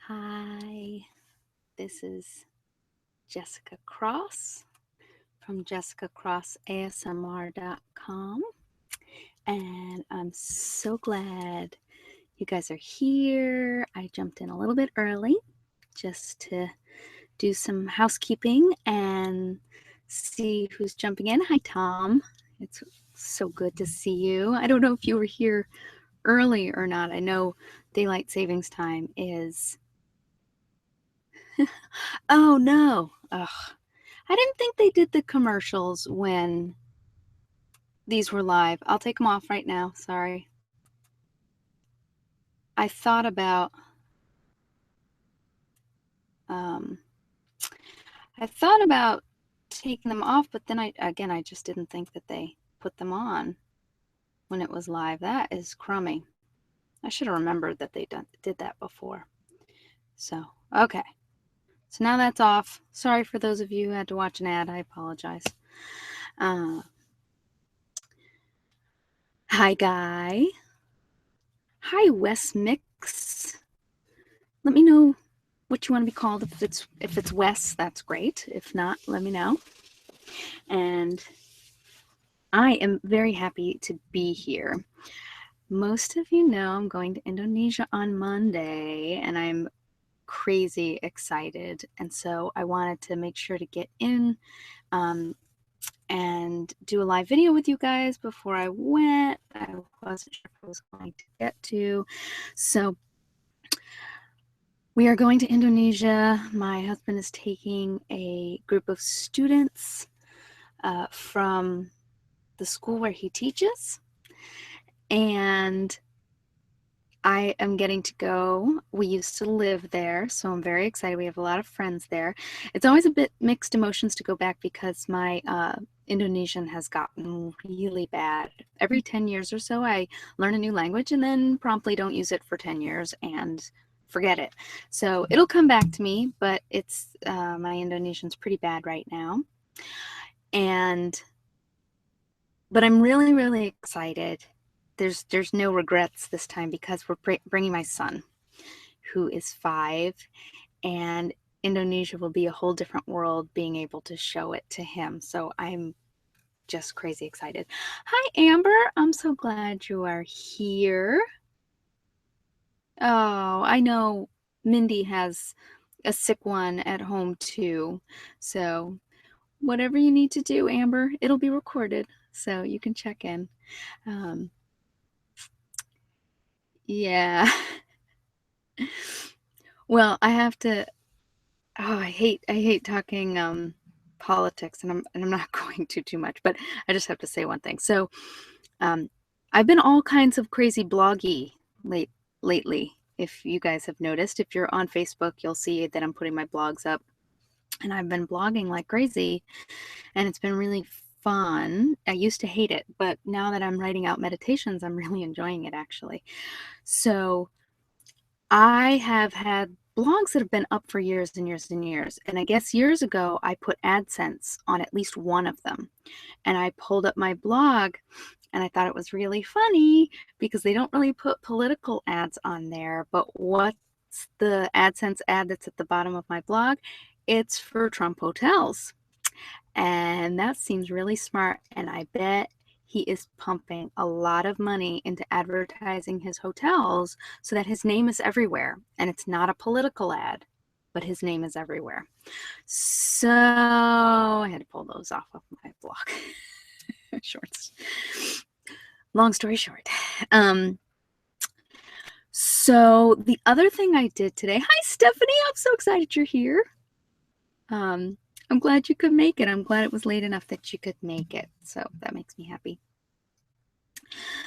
Hi, this is JessicaCross from JessicaCrossASMR.com, and I'm so glad you guys are here. I jumped in a little bit early just to do some housekeeping and see who's jumping in. Hi, Tom. It's so good to see you. I don't know if you were here early or not. I know daylight savings time is... Oh, no. Ugh. I didn't think they did the commercials when these were live. I'll take them off right now. Sorry. I thought about um, taking them off, but then I just didn't think that they put them on when it was live. That is crummy. I should have remembered that they did that before. So, okay. So now that's off. Sorry for those of you who had to watch an ad. I apologize. Hi, Guy. Hi, Wes Mix. Let me know what you want to be called. If it's Wes, that's great. If not, let me know. And I am very happy to be here. Most of you know I'm going to Indonesia on Monday, and I'm crazy excited. And so I wanted to make sure to get in and do a live video with you guys before I went. I wasn't sure if I was going to get to. So we are going to Indonesia. My husband is taking a group of students from the school where he teaches, and I am getting to go. We used to live there, so I'm very excited. We have a lot of friends there. It's always a bit mixed emotions to go back because my Indonesian has gotten really bad. Every 10 years or so, I learn a new language and then promptly don't use it for 10 years and forget it. So it'll come back to me, but it's my Indonesian's pretty bad right now. But I'm really, really excited. There's no regrets this time because we're bringing my son, who is 5, and Indonesia will be a whole different world being able to show it to him. So I'm just crazy excited. Hi, Amber. I'm so glad you are here. Oh, I know Mindy has a sick one at home too. So whatever you need to do, Amber, it'll be recorded so you can check in. Yeah. Well, I have to. Oh, I hate talking politics, and I'm not going to too much, but I just have to say one thing. So, I've been all kinds of crazy bloggy lately. If you guys have noticed, if you're on Facebook, you'll see that I'm putting my blogs up, and I've been blogging like crazy, and it's been really fun. I used to hate it, but now that I'm writing out meditations, I'm really enjoying it actually. So I have had blogs that have been up for years and years and years. And I guess years ago, I put AdSense on at least one of them. And I pulled up my blog and I thought it was really funny because they don't really put political ads on there. But what's the AdSense ad that's at the bottom of my blog? It's for Trump hotels. And that seems really smart. And I bet he is pumping a lot of money into advertising his hotels so that his name is everywhere. And it's not a political ad, but his name is everywhere. So I had to pull those off of my blog. Shorts. Long story short. So the other thing I did today, hi Stephanie, I'm so excited you're here. I'm glad you could make it. I'm glad it was late enough that you could make it. So that makes me happy.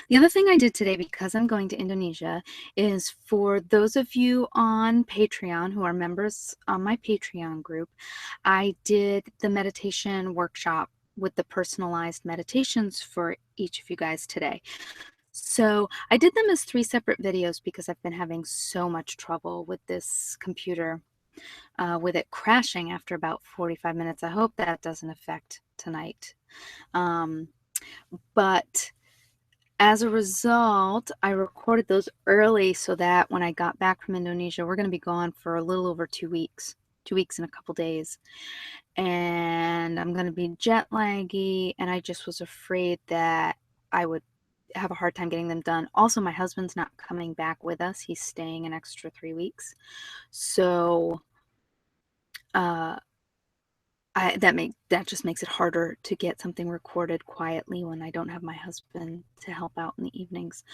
The other thing I did today, because I'm going to Indonesia, is for those of you on Patreon who are members on my Patreon group, I did the meditation workshop with the personalized meditations for each of you guys today. So I did them as 3 separate videos because I've been having so much trouble with this computer. With it crashing after about 45 minutes. I hope that doesn't affect tonight. But as a result, I recorded those early so that when I got back from Indonesia, we're going to be gone for a little over 2 weeks, 2 weeks and a couple days. And I'm going to be jet laggy, and I just was afraid that I would have a hard time getting them done. Also, my husband's not coming back with us. He's staying an extra 3 weeks. So that just makes it harder to get something recorded quietly when I don't have my husband to help out in the evenings.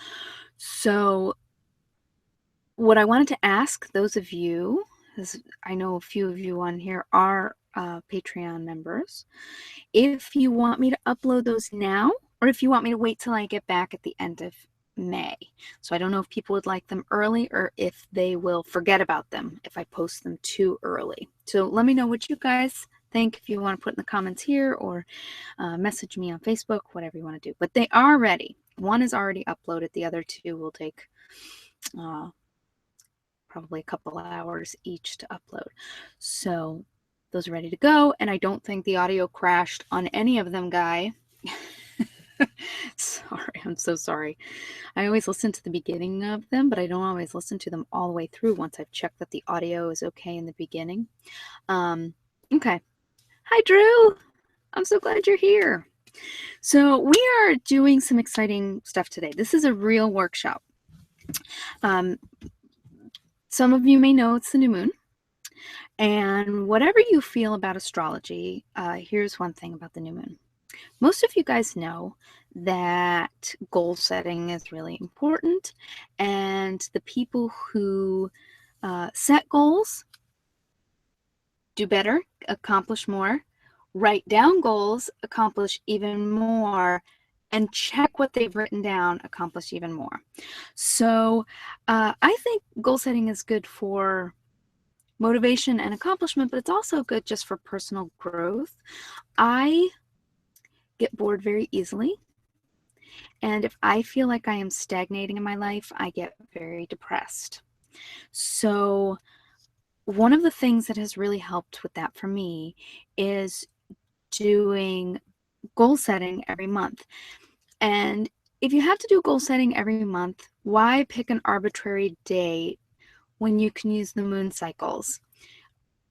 So what I wanted to ask those of you, because I know a few of you on here are Patreon members, if you want me to upload those now, or if you want me to wait till I get back at the end of May. So I don't know if people would like them early or if they will forget about them if I post them too early. So let me know what you guys think, if you want to put in the comments here, or message me on Facebook, whatever you want to do. But they are ready. One is already uploaded. The other two will take probably a couple hours each to upload. So those are ready to go, and I don't think the audio crashed on any of them, Guy. Sorry, I'm so sorry. I always listen to the beginning of them, but I don't always listen to them all the way through once I've checked that the audio is okay in the beginning. Okay. Hi, Drew. I'm so glad you're here. So we are doing some exciting stuff today. This is a real workshop. Some of you may know it's the new moon. And whatever you feel about astrology, here's one thing about the new moon. Most of you guys know that goal setting is really important, and the people who set goals do better, accomplish more, write down goals, accomplish even more, and check what they've written down, accomplish even more. So I think goal setting is good for motivation and accomplishment, but it's also good just for personal growth. I get bored very easily, and if I feel like I am stagnating in my life, I get very depressed. So one of the things that has really helped with that for me is doing goal setting every month. And if you have to do goal setting every month, why pick an arbitrary date when you can use the moon cycles?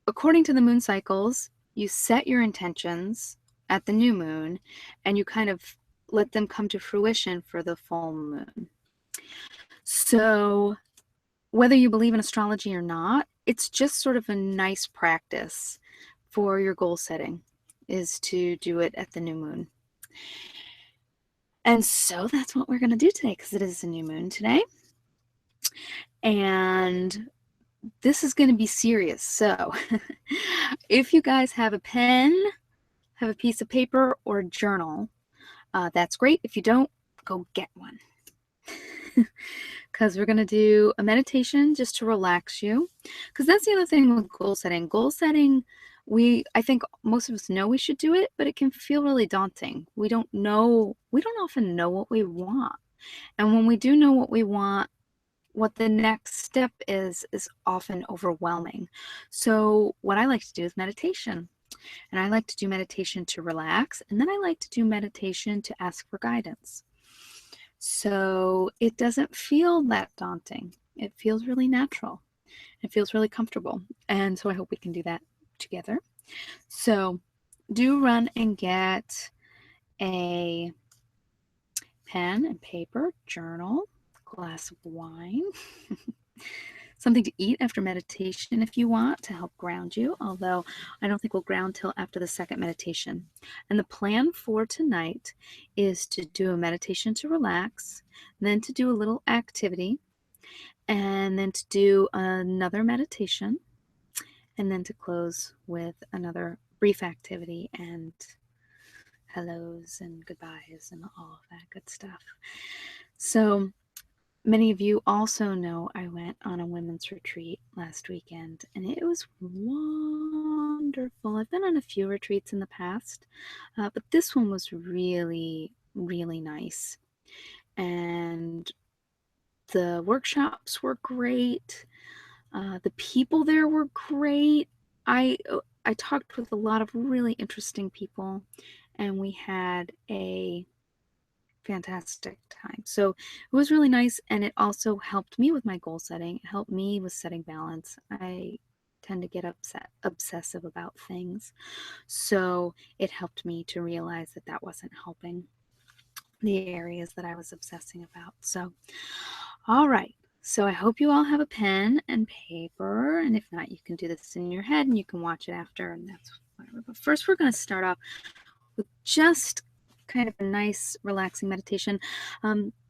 According to the moon cycles, you set your intentions at the new moon and you kind of let them come to fruition for the full moon. So whether you believe in astrology or not, it's just sort of a nice practice for your goal setting, is to do it at the new moon. And so that's what we're going to do today, because it is a new moon today. And this is going to be serious. So if you guys have a pen, have a piece of paper, or a journal, that's great. If you don't, go get one. Because we're going to do a meditation just to relax you. Because that's the other thing with goal setting. Goal setting, I think most of us know we should do it, but it can feel really daunting. We don't often know what we want. And when we do know what we want, what the next step is often overwhelming. So what I like to do is meditation. And I like to do meditation to relax, and then I like to do meditation to ask for guidance. So it doesn't feel that daunting. It feels really natural. It feels really comfortable. And so I hope we can do that together. So do run and get a pen and paper, journal, glass of wine, something to eat after meditation if you want, to help ground you, although I don't think we'll ground till after the second meditation. And the plan for tonight is to do a meditation to relax, then to do a little activity, and then to do another meditation, and then to close with another brief activity and hellos and goodbyes and all of that good stuff. So many of you also know I went on a women's retreat last weekend, and it was wonderful. I've been on a few retreats in the past, but this one was really, really nice. And the workshops were great. The people there were great. I talked with a lot of really interesting people, and we had a fantastic time. So it was really nice, and it also helped me with my goal setting. It helped me with setting balance. I tend to get obsessive about things. So it helped me to realize that that wasn't helping the areas that I was obsessing about. So, all right. So I hope you all have a pen and paper. And if not, you can do this in your head and you can watch it after, and that's whatever. But first, we're going to start off with just kind of a nice, relaxing meditation.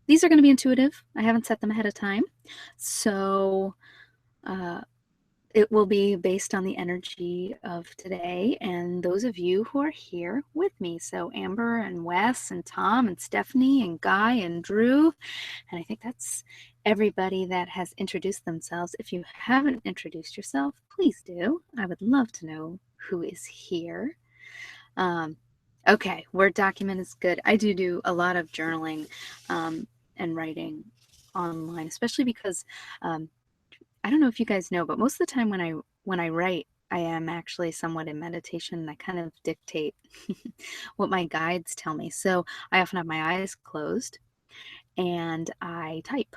These are going to be intuitive. I haven't set them ahead of time. So, it will be based on the energy of today and those of you who are here with me. So Amber and Wes and Tom and Stephanie and Guy and Drew. And I think that's everybody that has introduced themselves. If you haven't introduced yourself, please do. I would love to know who is here. Okay, Word document is good. I do a lot of journaling and writing online, especially because I don't know if you guys know, but most of the time when I write, I am actually somewhat in meditation, and I kind of dictate what my guides tell me. So I often have my eyes closed and I type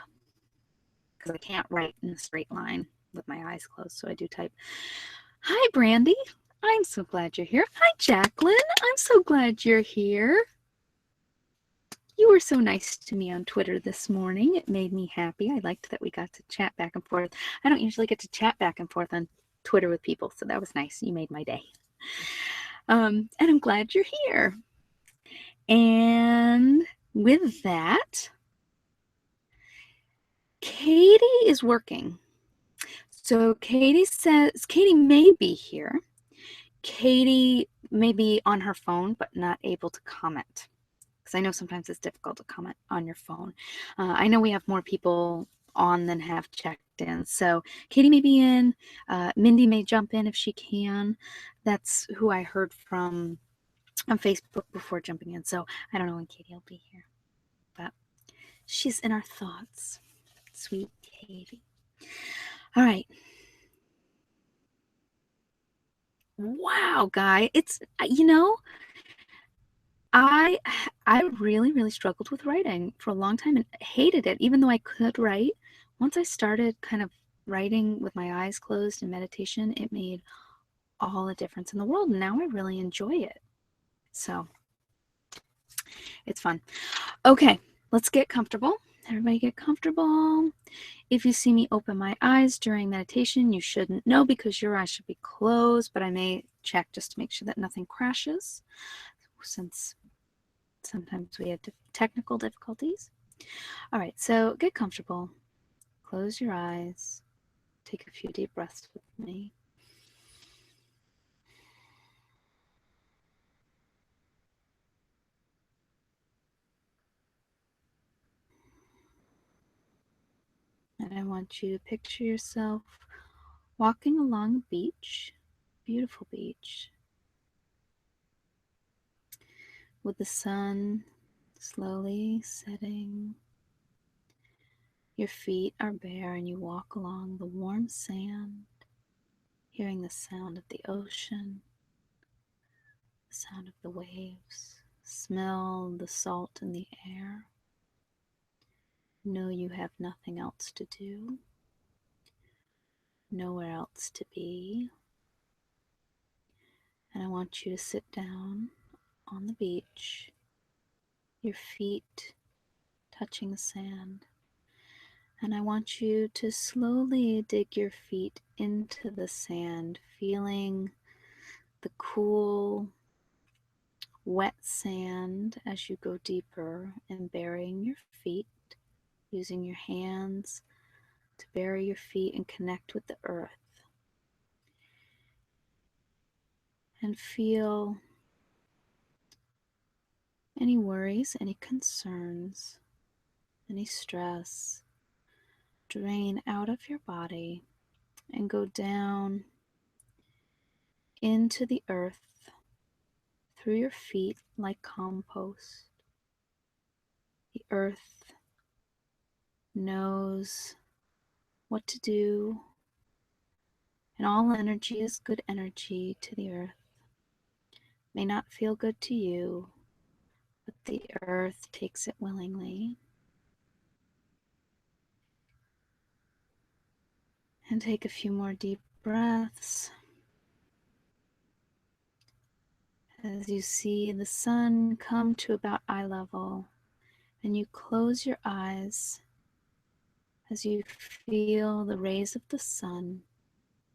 because I can't write in a straight line with my eyes closed. So I do type. Hi, Brandy. I'm so glad you're here. Hi, Jacqueline. I'm so glad you're here. You were so nice to me on Twitter this morning. It made me happy. I liked that we got to chat back and forth. I don't usually get to chat back and forth on Twitter with people, so that was nice. You made my day. And I'm glad you're here. And with that, Katie is working. So Katie says, Katie may be here. Katie may be on her phone, but not able to comment. Because I know sometimes it's difficult to comment on your phone. I know we have more people on than have checked in. So Katie may be in. Mindy may jump in if she can. That's who I heard from on Facebook before jumping in. So I don't know when Katie will be here. But she's in our thoughts. Sweet Katie. All right. Wow, Guy. It's, I really struggled with writing for a long time and hated it, even though I could write. Once I started kind of writing with my eyes closed in meditation, it made all the difference in the world. And now I really enjoy it. So it's fun. Okay, let's get comfortable. Everybody get comfortable. If you see me open my eyes during meditation, you shouldn't know because your eyes should be closed, but I may check just to make sure that nothing crashes, since sometimes we have technical difficulties. All right, so get comfortable. Close your eyes. Take a few deep breaths with me. And I want you to picture yourself walking along a beach, beautiful beach, with the sun slowly setting. Your feet are bare and you walk along the warm sand, hearing the sound of the ocean, the sound of the waves, smell the salt in the air. Know you have nothing else to do, nowhere else to be. And I want you to sit down on the beach, your feet touching the sand. And I want you to slowly dig your feet into the sand, feeling the cool, wet sand as you go deeper and burying your feet, using your hands to bury your feet and connect with the earth. And feel any worries, any concerns, any stress drain out of your body and go down into the earth through your feet like compost. The earth knows what to do, and all energy is good energy to the earth. May not feel good to you, but the earth takes it willingly. And take a few more deep breaths as you see the sun come to about eye level, and you close your eyes as you feel the rays of the sun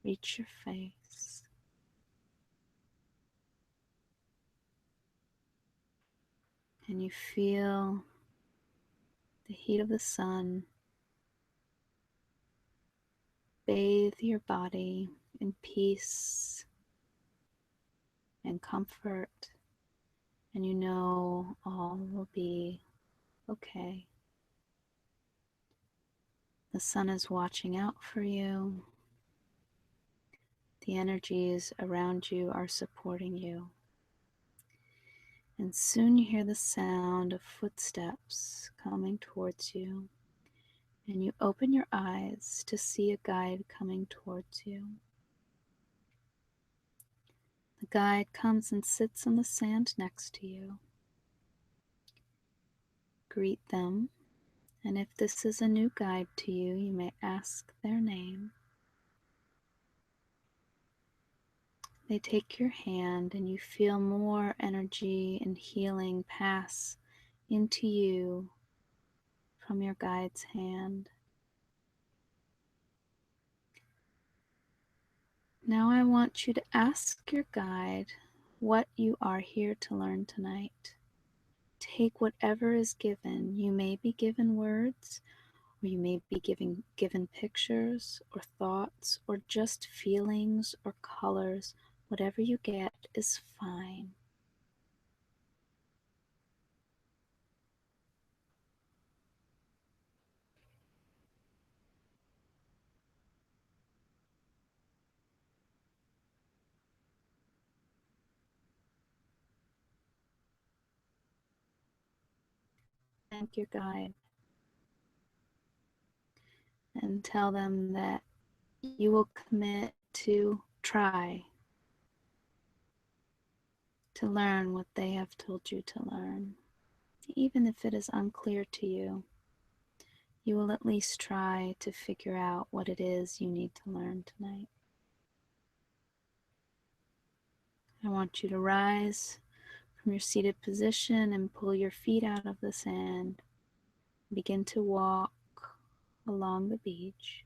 reach your face. And you feel the heat of the sun bathe your body in peace and comfort, and you know all will be okay. The sun is watching out for you. The energies around you are supporting you. And soon you hear the sound of footsteps coming towards you, and you open your eyes to see a guide coming towards you. The guide comes and sits on the sand next to you. Greet them, and if this is a new guide to you, you may ask their name. They take your hand, and you feel more energy and healing pass into you from your guide's hand. Now I want you to ask your guide what you are here to learn tonight. Take whatever is given. You may be given words, or you may be given pictures or thoughts or just feelings or colors. Whatever you get is fine. Thank your guide and tell them that you will commit to try to learn what they have told you to learn. Even if it is unclear to you, you will at least try to figure out what it is you need to learn tonight. I want you to rise from your seated position and pull your feet out of the sand. Begin to walk along the beach.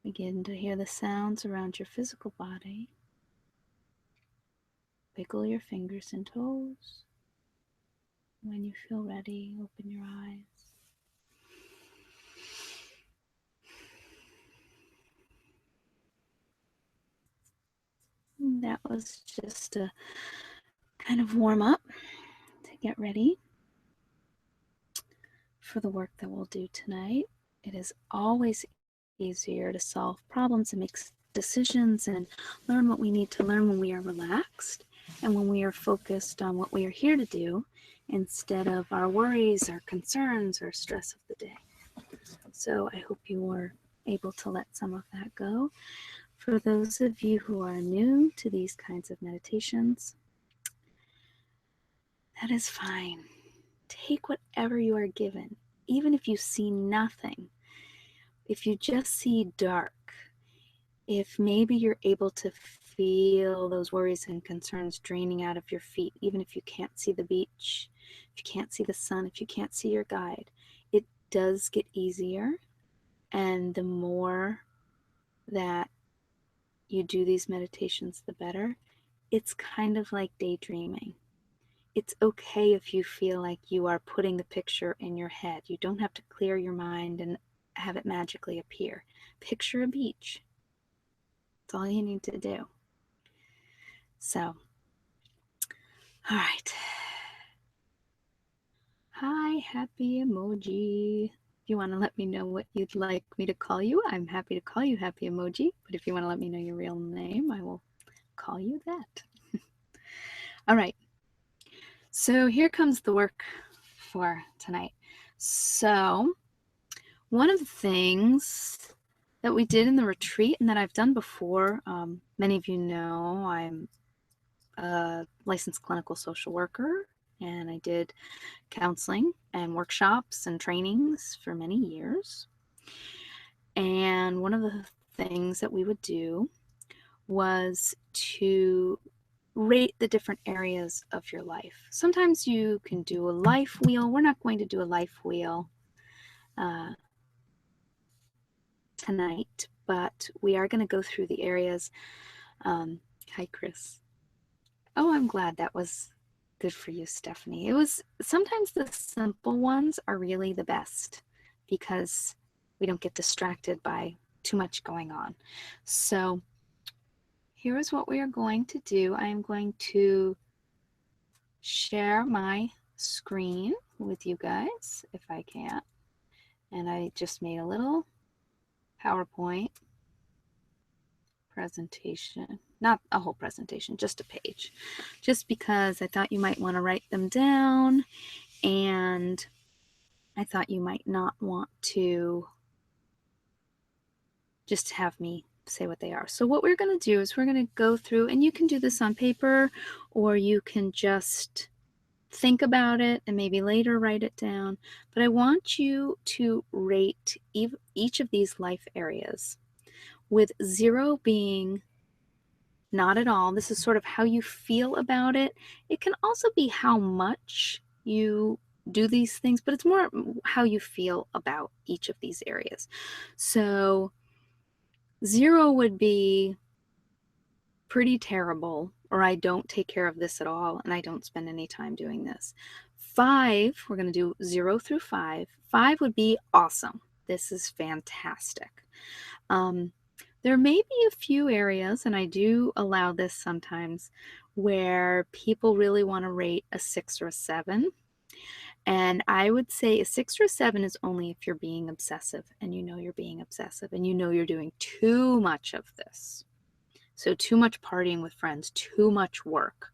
Begin to hear the sounds around your physical body. Wiggle your fingers and toes. When you feel ready, open your eyes. That was just a kind of warm up to get ready for the work that we'll do tonight. It is always easier to solve problems and make decisions and learn what we need to learn when we are relaxed and when we are focused on what we are here to do instead of our worries, our concerns, or stress of the day. So I hope you were able to let some of that go. For those of you who are new to these kinds of meditations, that is fine. Take whatever you are given, even if you see nothing. If you just see dark, if maybe you're able to feel those worries and concerns draining out of your feet, even if you can't see the beach, if you can't see the sun, if you can't see your guide, it does get easier. And the more that you do these meditations, the better. It's kind of like daydreaming. It's okay if you feel like you are putting the picture in your head. You don't have to clear your mind and have it magically appear. Picture a beach. That's all you need to do. So, all right. Hi, happy emoji. If you want to let me know what you'd like me to call you, I'm happy to call you happy emoji. But if you want to let me know your real name, I will call you that. All right. So here comes the work for tonight. So one of the things that we did in the retreat and that I've done before, many of you know I'm a licensed clinical social worker, and I did counseling and workshops and trainings for many years. And one of the things that we would do was to rate the different areas of your life. Sometimes you can do a life wheel. We're not going to do a life wheel tonight, but we are going to go through the areas. Hi, Chris. Oh, I'm glad that was good for you, Stephanie. It was sometimes the simple ones are really the best because we don't get distracted by too much going on. So here is what we are going to do. I am going to share my screen with you guys if I can. And I just made a little PowerPoint presentation, not a whole presentation, just a page, just because I thought you might want to write them down, and I thought you might not want to just have me say what they are. So what we're going to do is we're going to go through, and you can do this on paper, or you can just think about it and maybe later write it down. But I want you to rate each of these life areas, with 0 being not at all. This is sort of how you feel about it. It can also be how much you do these things, but it's more how you feel about each of these areas. So 0 would be pretty terrible, or I don't take care of this at all, and I don't spend any time doing this. 5, we're going to do 0 through 5. 5 would be awesome. This is fantastic. There may be a few areas, and I do allow this sometimes, where people really want to rate a 6 or a 7. And I would say a 6 or a 7 is only if you're being obsessive, and you know you're being obsessive, and you know you're doing too much of this. So too much partying with friends, too much work,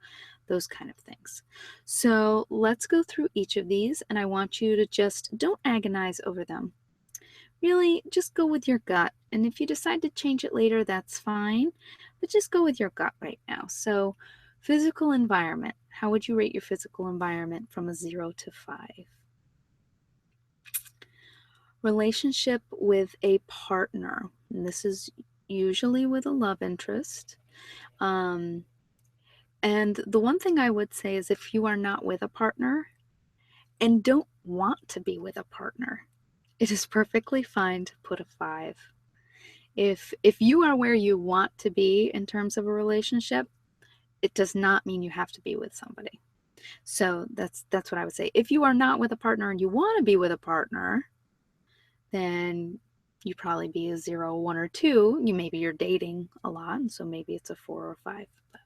those kind of things. So let's go through each of these, and I want you to just don't agonize over them. Really, just go with your gut. And if you decide to change it later, that's fine. But just go with your gut right now. So physical environment. How would you rate your physical environment from a 0 to 5? Relationship with a partner. And this is usually with a love interest. And the one thing I would say is if you are not with a partner and don't want to be with a partner, it is perfectly fine to put a 5. If you are where you want to be in terms of a relationship, it does not mean you have to be with somebody. So that's what I would say. If you are not with a partner and you want to be with a partner, then you probably be a 0, 1, or 2. Maybe you're dating a lot, and so maybe it's a 4 or 5. But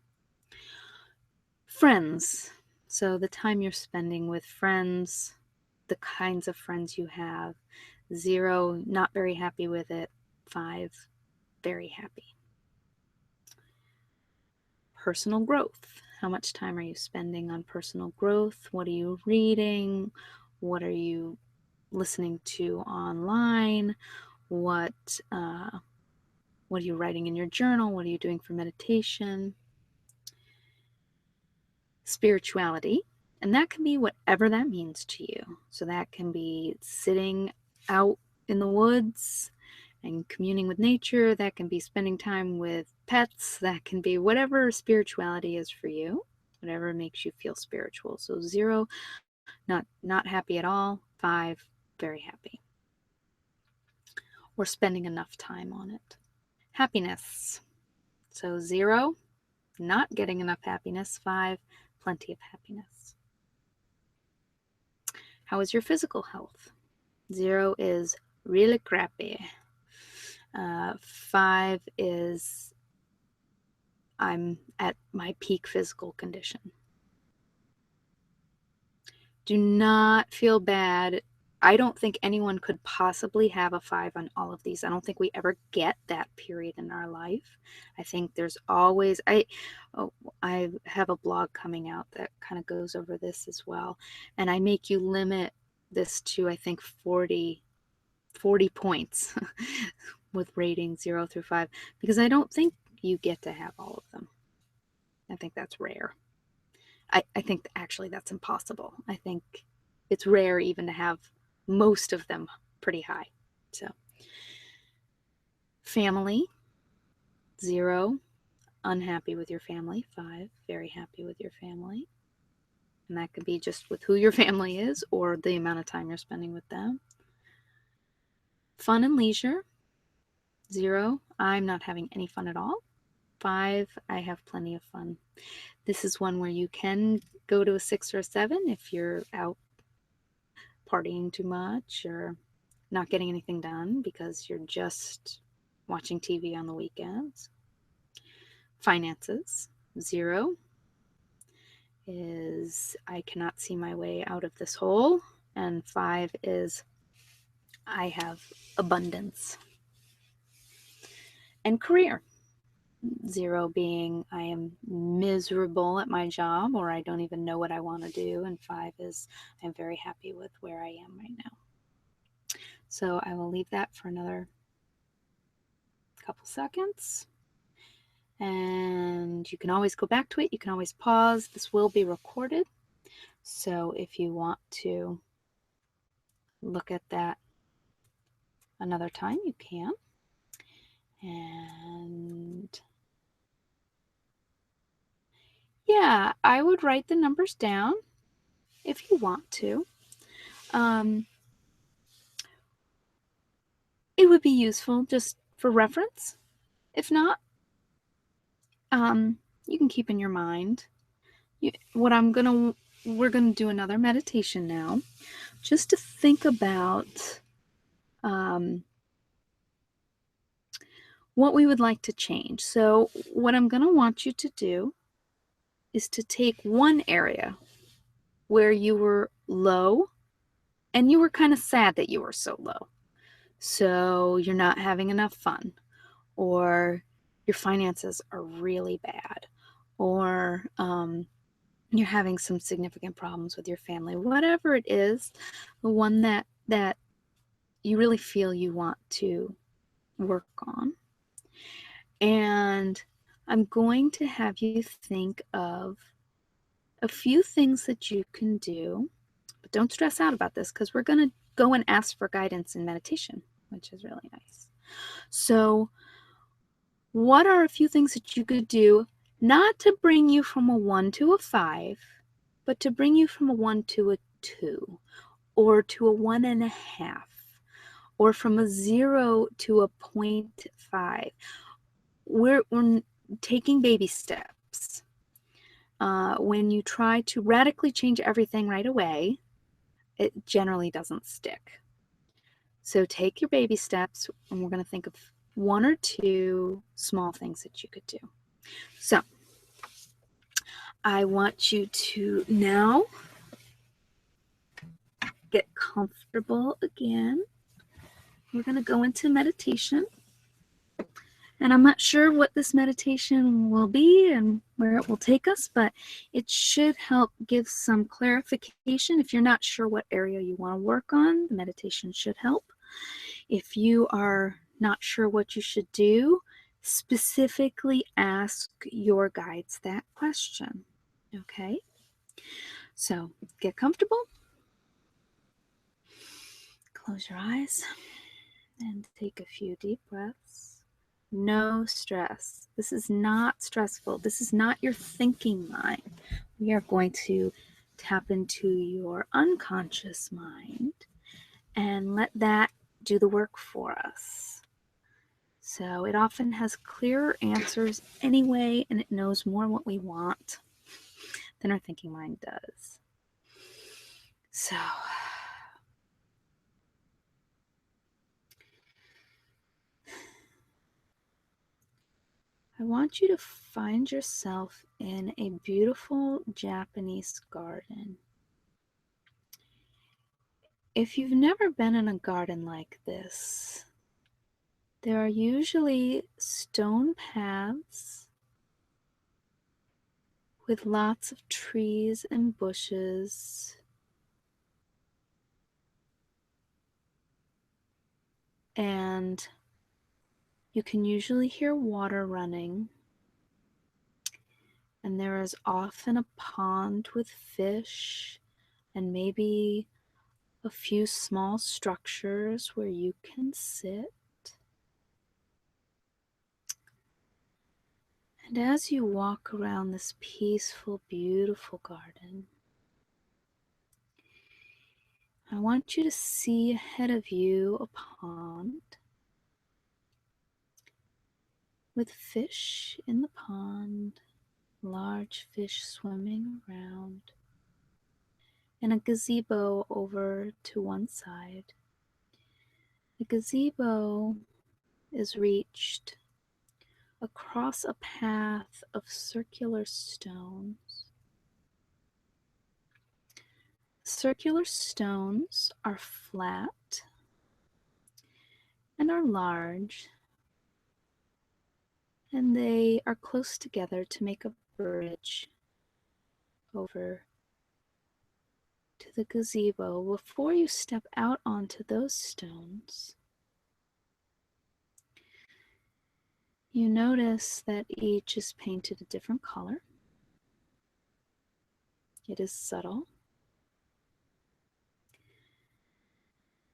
friends. So the time you're spending with friends, the kinds of friends you have. 0, not very happy with it. 5, very happy. Personal growth. How much time are you spending on personal growth? What are you reading? What are you listening to online? What are you writing in your journal? What are you doing for meditation? Spirituality. And that can be whatever that means to you. So that can be sitting out in the woods and communing with nature. That can be spending time with pets. That can be whatever spirituality is for you, whatever makes you feel spiritual. So 0, not happy at all. 5, very happy. Or spending enough time on it. Happiness. So 0, not getting enough happiness. 5, plenty of happiness. How is your physical health? 0 is really crappy. 5 is I'm at my peak physical condition. Do not feel bad. I don't think anyone could possibly have a 5 on all of these. I don't think we ever get that period in our life. I think there's always, I have a blog coming out that kind of goes over this as well. And I make you limit this to, I think, 40 points with rating 0 through 5, because I don't think you get to have all of them. I think that's rare. I think actually that's impossible. I think it's rare even to have most of them pretty high. So, family, 0, unhappy with your family. 5, very happy with your family. And that could be just with who your family is or the amount of time you're spending with them. Fun and leisure, 0, I'm not having any fun at all. 5, I have plenty of fun. This is one where you can go to a 6 or a 7 if you're out partying too much or not getting anything done because you're just watching TV on the weekends. Finances, 0 is I cannot see my way out of this hole, and 5 is I have abundance. And career, 0 being I am miserable at my job or I don't even know what I want to do, and 5 is I'm very happy with where I am right now. So I will leave that for another couple seconds. And you can always go back to it. You can always pause. This will be recorded. So if you want to look at that another time, you can. And yeah, I would write the numbers down if you want to. It would be useful just for reference. If not, you can keep in your mind. We're gonna do another meditation now, just to think about what we would like to change. So what I'm gonna want you to do is to take one area where you were low and you were kind of sad that you were so low. So you're not having enough fun, or your finances are really bad, or you're having some significant problems with your family. Whatever it is, the one that you really feel you want to work on. And I'm going to have you think of a few things that you can do, but don't stress out about this because we're going to go and ask for guidance in meditation, which is really nice. So, what are a few things that you could do not to bring you from a 1 to a 5, but to bring you from a 1 to a 2, or to a 1.5, or from a 0 to a 0.5? We're taking baby steps. When you try to radically change everything right away, it generally doesn't stick. So take your baby steps, and we're going to think of 1 or 2 small things that you could do. So I want you to now get comfortable again. We're going to go into meditation. And I'm not sure what this meditation will be and where it will take us, but it should help give some clarification. If you're not sure what area you want to work on, the meditation should help. If you are not sure what you should do, specifically ask your guides that question. Okay? So get comfortable. Close your eyes and take a few deep breaths. No stress. This is not stressful. This is not your thinking mind. We are going to tap into your unconscious mind and let that do the work for us. So it often has clearer answers anyway, and it knows more what we want than our thinking mind does. So I want you to find yourself in a beautiful Japanese garden. If you've never been in a garden like this, there are usually stone paths with lots of trees and bushes, and you can usually hear water running, and there is often a pond with fish and maybe a few small structures where you can sit. And as you walk around this peaceful, beautiful garden, I want you to see ahead of you a pond with fish in the pond, large fish swimming around, and a gazebo over to one side. The gazebo is reached across a path of circular stones. Circular stones are flat and are large, and they are close together to make a bridge over to the gazebo. Before you step out onto those stones, you notice that each is painted a different color. It is subtle,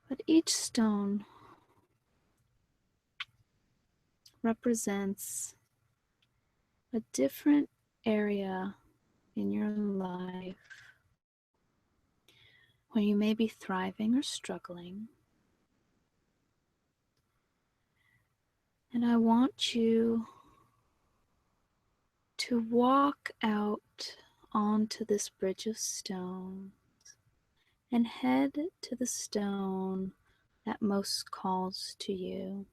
but each stone represents a different area in your life where you may be thriving or struggling. And I want you to walk out onto this bridge of stone and head to the stone that most calls to you.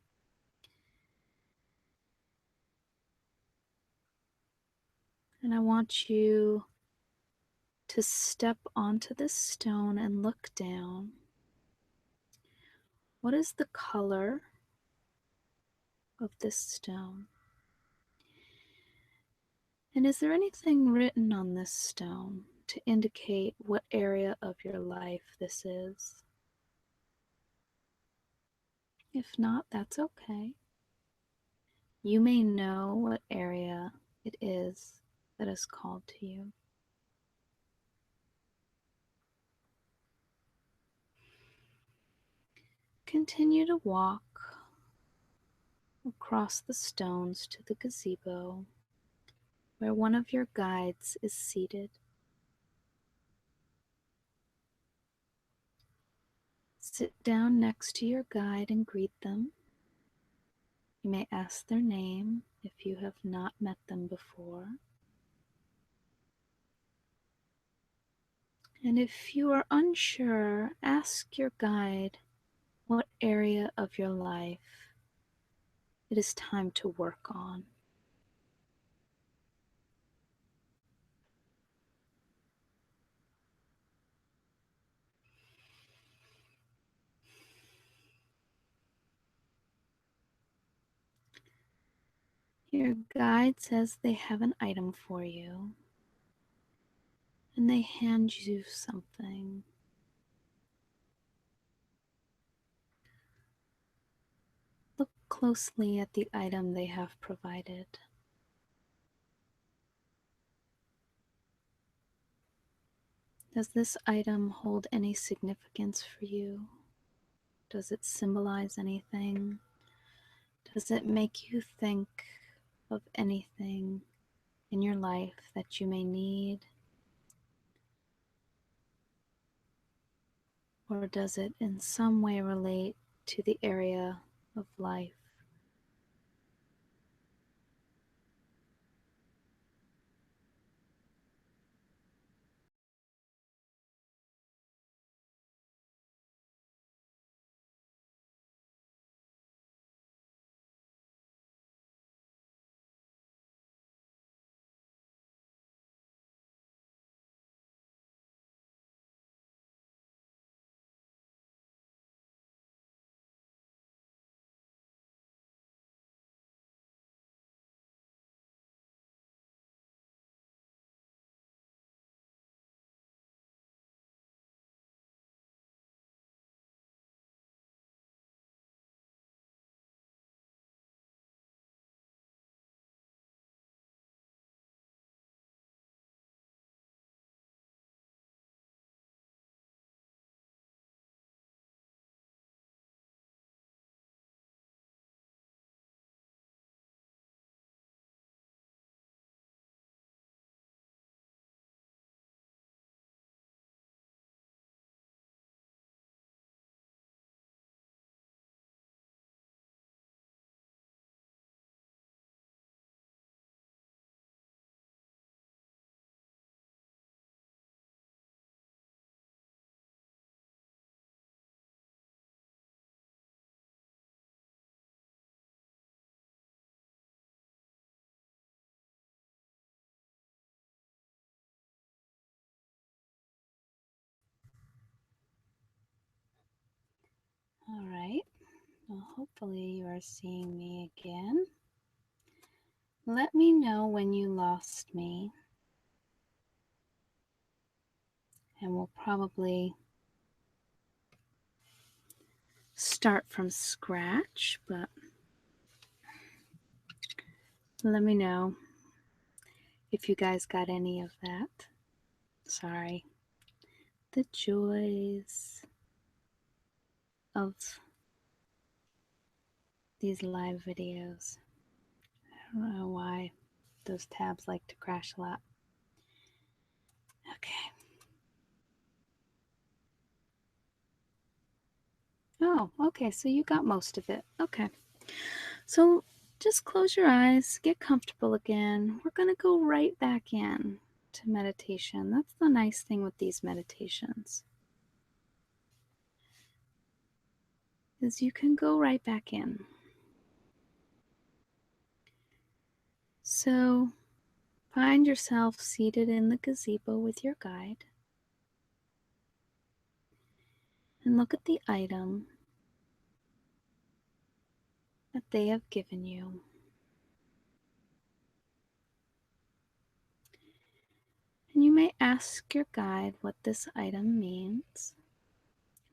And I want you to step onto this stone and look down. What is the color of this stone? And is there anything written on this stone to indicate what area of your life this is? If not, that's okay. You may know what area it is that is called to you. Continue to walk across the stones to the gazebo where one of your guides is seated. Sit down next to your guide and greet them. You may ask their name if you have not met them before. And if you are unsure, ask your guide what area of your life it is time to work on. Your guide says they have an item for you, and they hand you something. Look closely at the item they have provided. Does this item hold any significance for you? Does it symbolize anything? Does it make you think of anything in your life that you may need? Or does it in some way relate to the area of life All right. Well, hopefully you are seeing me again. Let me know when you lost me, and we'll probably start from scratch, but let me know if you guys got any of that. Sorry. The joys of these live videos. I don't know why those tabs like to crash a lot. Okay. Oh, okay, so you got most of it. Okay. So just close your eyes, get comfortable again. We're going to go right back in to meditation. That's the nice thing with these meditations, is you can go right back in. So find yourself seated in the gazebo with your guide and look at the item that they have given you. And you may ask your guide what this item means,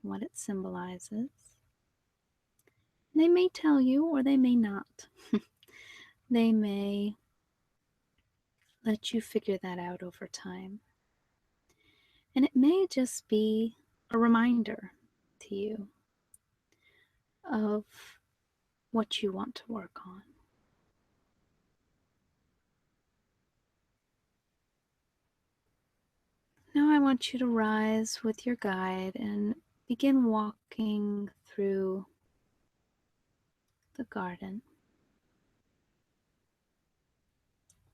what it symbolizes. They may tell you or they may not. They may let you figure that out over time. And it may just be a reminder to you of what you want to work on. Now I want you to rise with your guide and begin walking through the garden.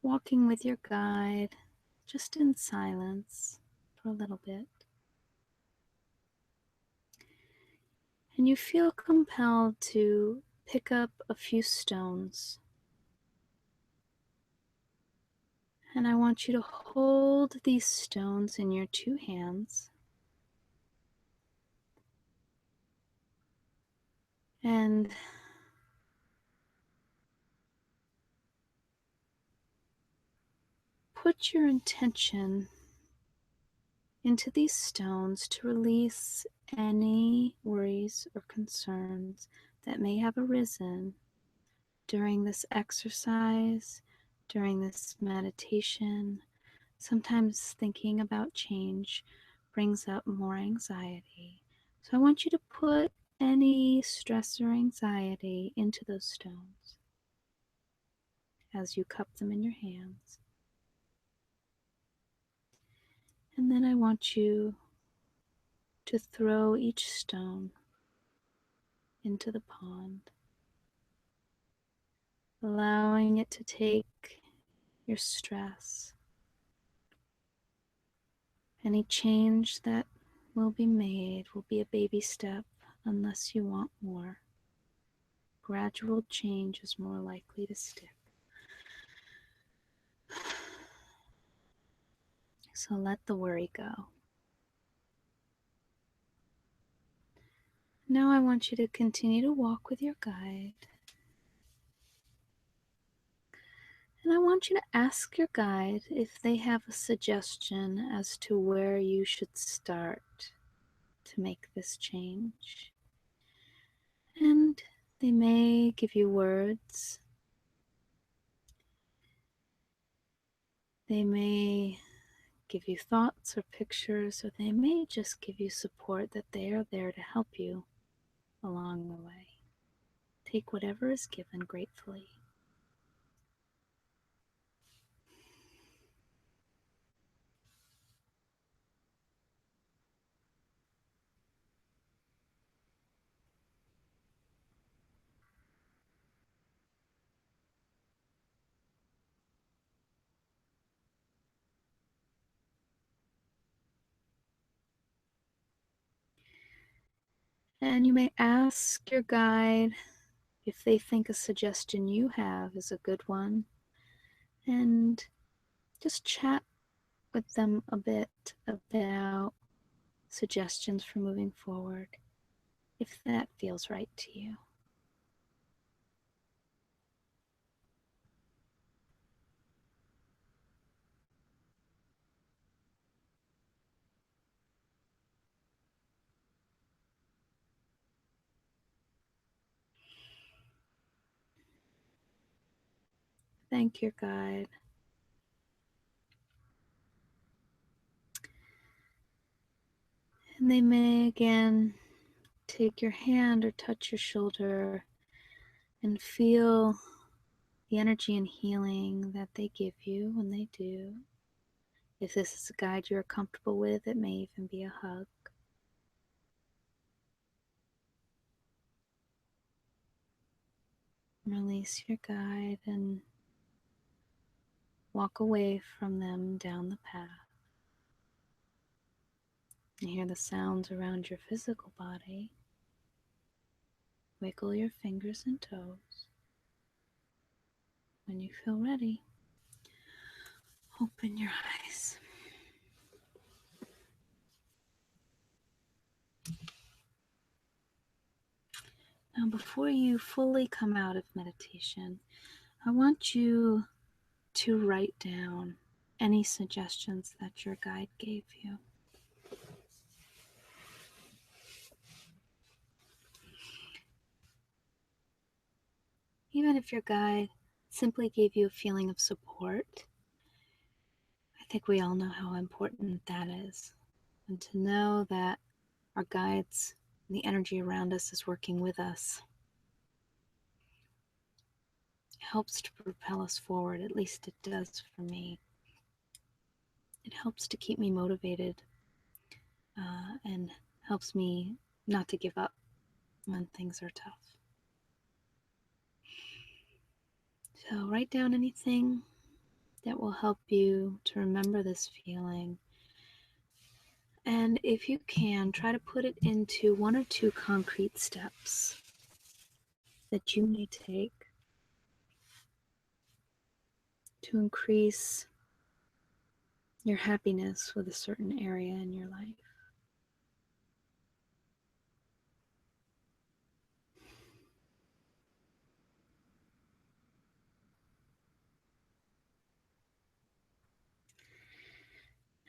Walking with your guide just in silence for a little bit. And you feel compelled to pick up a few stones. And I want you to hold these stones in your two hands and put your intention into these stones to release any worries or concerns that may have arisen during this exercise, during this meditation. Sometimes thinking about change brings up more anxiety. So I want you to put any stress or anxiety into those stones as you cup them in your hands. And then I want you to throw each stone into the pond, allowing it to take your stress. Any change that will be made will be a baby step unless you want more. Gradual change is more likely to stick. So let the worry go. Now I want you to continue to walk with your guide. And I want you to ask your guide if they have a suggestion as to where you should start to make this change. And they may give you words. They may give you thoughts or pictures, or they may just give you support that they are there to help you along the way. Take whatever is given gratefully. And you may ask your guide if they think a suggestion you have is a good one, and just chat with them a bit about suggestions for moving forward. if that feels right to you. Thank your guide. And they may again take your hand or touch your shoulder and feel the energy and healing that they give you when they do. If this is a guide you're comfortable with, it may even be a hug. Release your guide and walk away from them down the path. And hear the sounds around your physical body. Wiggle your fingers and toes. When you feel ready, open your eyes. Now, before you fully come out of meditation, I want you to write down any suggestions that your guide gave you. Even if your guide simply gave you a feeling of support, I think we all know how important that is. And to know that our guides, the energy around us is working with us, helps to propel us forward. At least it does for me. It helps to keep me motivated and helps me not to give up when things are tough. So write down anything that will help you to remember this feeling. And if you can, try to put it into 1 or 2 concrete steps that you may take to increase your happiness with a certain area in your life.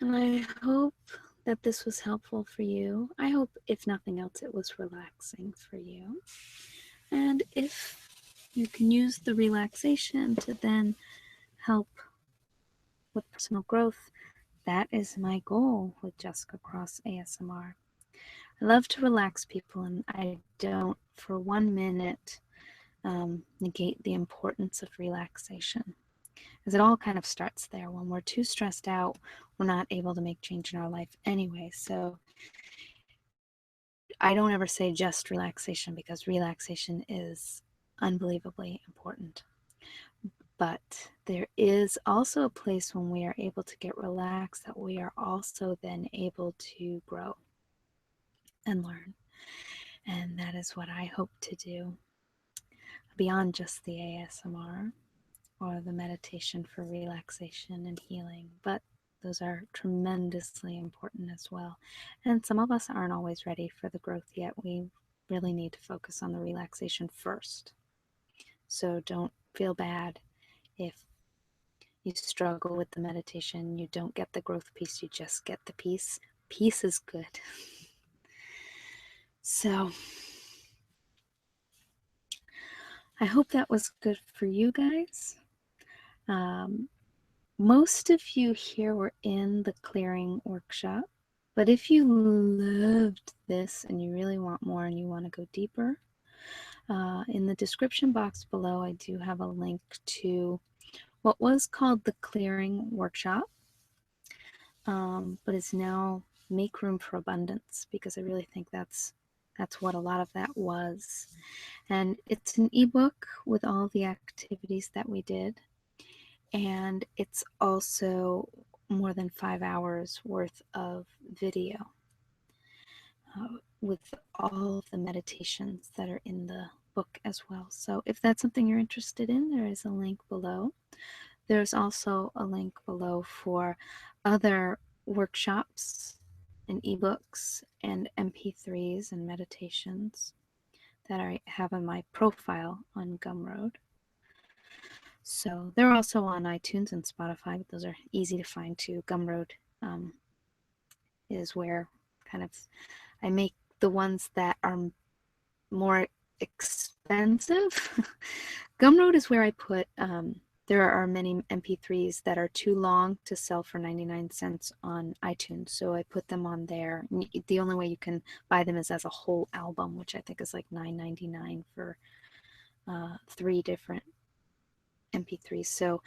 And I hope that this was helpful for you. I hope, if nothing else, it was relaxing for you. And if you can use the relaxation to then help with personal growth, that is my goal with JessicaCross ASMR. I love to relax people, and I don't for 1 minute negate the importance of relaxation. Because it all kind of starts there. When we're too stressed out, we're not able to make change in our life anyway. So I don't ever say just relaxation, because relaxation is unbelievably important. But there is also a place when we are able to get relaxed that we are also then able to grow and learn. And that is what I hope to do beyond just the ASMR or the meditation for relaxation and healing. But those are tremendously important as well. And some of us aren't always ready for the growth yet. We really need to focus on the relaxation first. So don't feel bad if you struggle with the meditation, you don't get the growth piece, you just get the peace. Peace is good. So I hope that was good for you guys. Most of you here were in the clearing workshop, but if you loved this and you really want more and you want to go deeper, in the description box below, I do have a link to what was called the clearing workshop, but is now Make Room for Abundance, because I really think that's what a lot of that was. And it's an ebook with all the activities that we did. And it's also more than 5 hours worth of video with all of the meditations that are in the book as well. So if that's something you're interested in, there is a link below. There's also a link below for other workshops and ebooks and MP3s and meditations that I have on my profile on Gumroad. So they're also on iTunes and Spotify, but those are easy to find too. Gumroad is where kind of I make the ones that are more expensive. Gumroad is where I put, there are many MP3s that are too long to sell for 99 cents on iTunes. So I put them on there. The only way you can buy them is as a whole album, which I think is like $9.99 for 3 different MP3s. So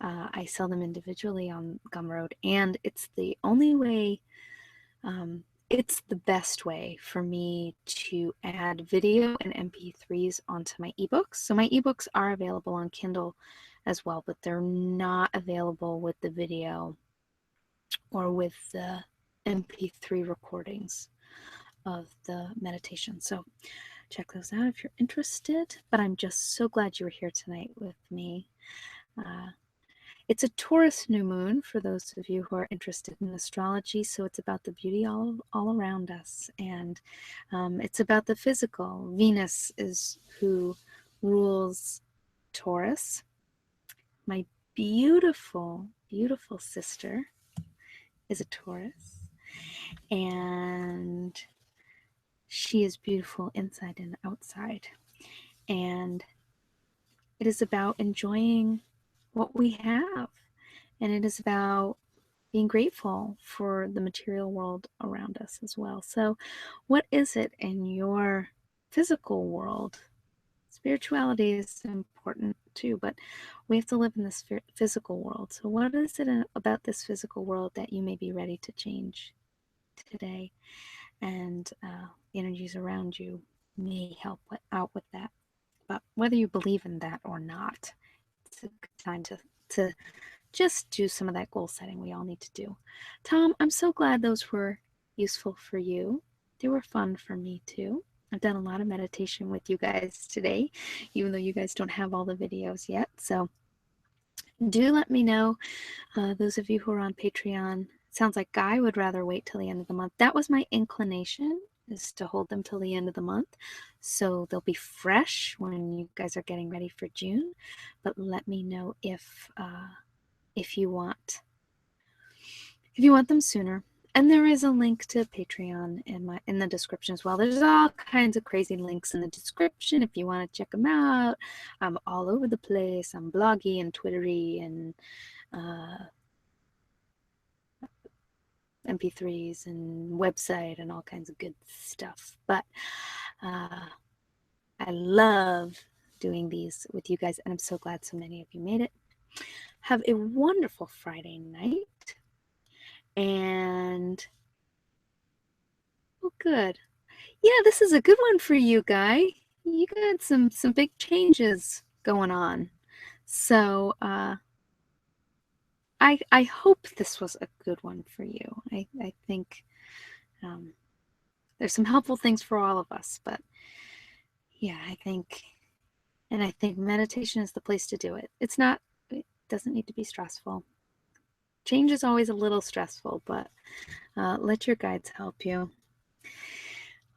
I sell them individually on Gumroad, and it's the only way, it's the best way for me to add video and MP3s onto my ebooks. So my ebooks are available on Kindle as well, but they're not available with the video or with the MP3 recordings of the meditation. So check those out if you're interested. But I'm just so glad you were here tonight with me. It's a Taurus new moon for those of you who are interested in astrology. So it's about the beauty all around us. And it's about the physical. Venus is who rules Taurus. My beautiful, beautiful sister is a Taurus. And she is beautiful inside and outside. And it is about enjoying what we have. And it is about being grateful for the material world around us as well. So, what is it in your physical world? Spirituality is important too, but we have to live in this physical world. So, what is it about this physical world that you may be ready to change today? And the energies around you may help out with that. But whether you believe in that or not, it's a good time to just do some of that goal setting we all need to do. Tom, I'm so glad those were useful for you. They were fun for me too. I've done a lot of meditation with you guys today, even though you guys don't have all the videos yet. So do let me know, those of you who are on Patreon. It sounds like Guy would rather wait till the end of the month. That was my inclination, is to hold them till the end of the month, so they'll be fresh when you guys are getting ready for June. But let me know if you want them sooner. And there is a link to Patreon in the description as well. There's all kinds of crazy links in the description if you want to check them out. I'm all over the place. I'm bloggy and twittery and MP3s and website and all kinds of good stuff. But I love doing these with you guys, and I'm so glad so many of you made it. Have a wonderful Friday night. And oh, good. Yeah, this is a good one for you, Guy. You got some big changes going on. So I hope this was a good one for you. I think there's some helpful things for all of us, but yeah, I think meditation is the place to do it. It doesn't need to be stressful. Change is always a little stressful, but let your guides help you.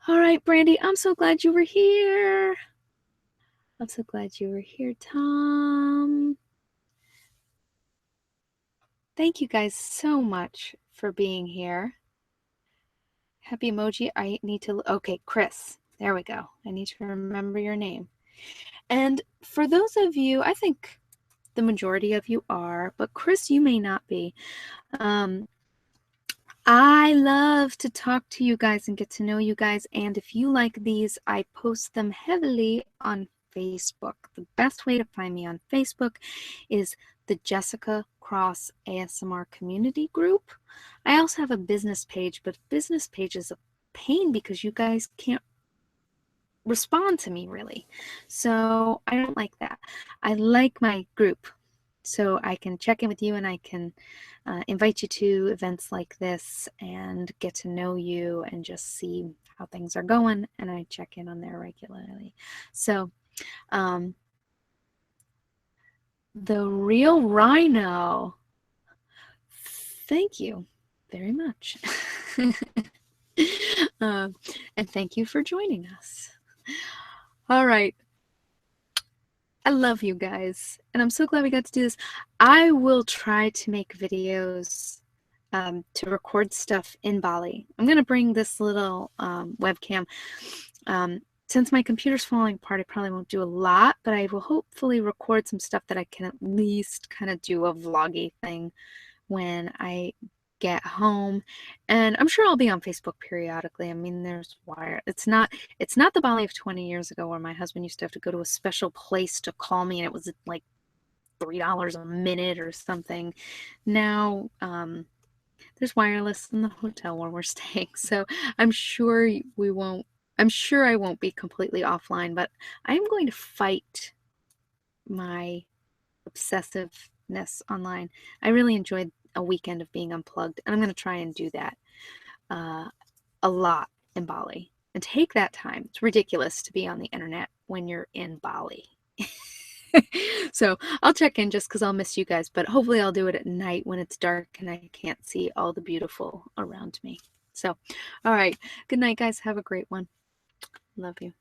All right, Brandy, I'm so glad you were here. I'm so glad you were here, Tom. Thank you guys so much for being here. Happy emoji. I need to, okay, Chris. There we go. I need to remember your name. And for those of you, I think the majority of you are, but Chris, you may not be. I love to talk to you guys and get to know you guys. And if you like these, I post them heavily on Facebook. The best way to find me on Facebook is the JessicaCross ASMR community group. I also have a business page, but business page is a pain because you guys can't respond to me really. So I don't like that. I like my group, so I can check in with you and I can invite you to events like this and get to know you and just see how things are going, and I check in on there regularly. So the real rhino, thank you very much. And thank you for joining us. All right. I love you guys, and I'm so glad we got to do this. I will try to make videos to record stuff in Bali. I'm going to bring this little webcam. Since my computer's falling apart, I probably won't do a lot, but I will hopefully record some stuff that I can at least kind of do a vloggy thing when I get home. And I'm sure I'll be on Facebook periodically. I mean, there's wire. It's not the Bali of 20 years ago where my husband used to have to go to a special place to call me and it was like $3 a minute or something. Now, there's wireless in the hotel where we're staying. So I'm sure I won't be completely offline, but I am going to fight my obsessiveness online. I really enjoyed a weekend of being unplugged, and I'm going to try and do that a lot in Bali and take that time. It's ridiculous to be on the internet when you're in Bali. So I'll check in just because I'll miss you guys, but hopefully I'll do it at night when it's dark and I can't see all the beautiful around me. So, all right. Good night, guys. Have a great one. Love you.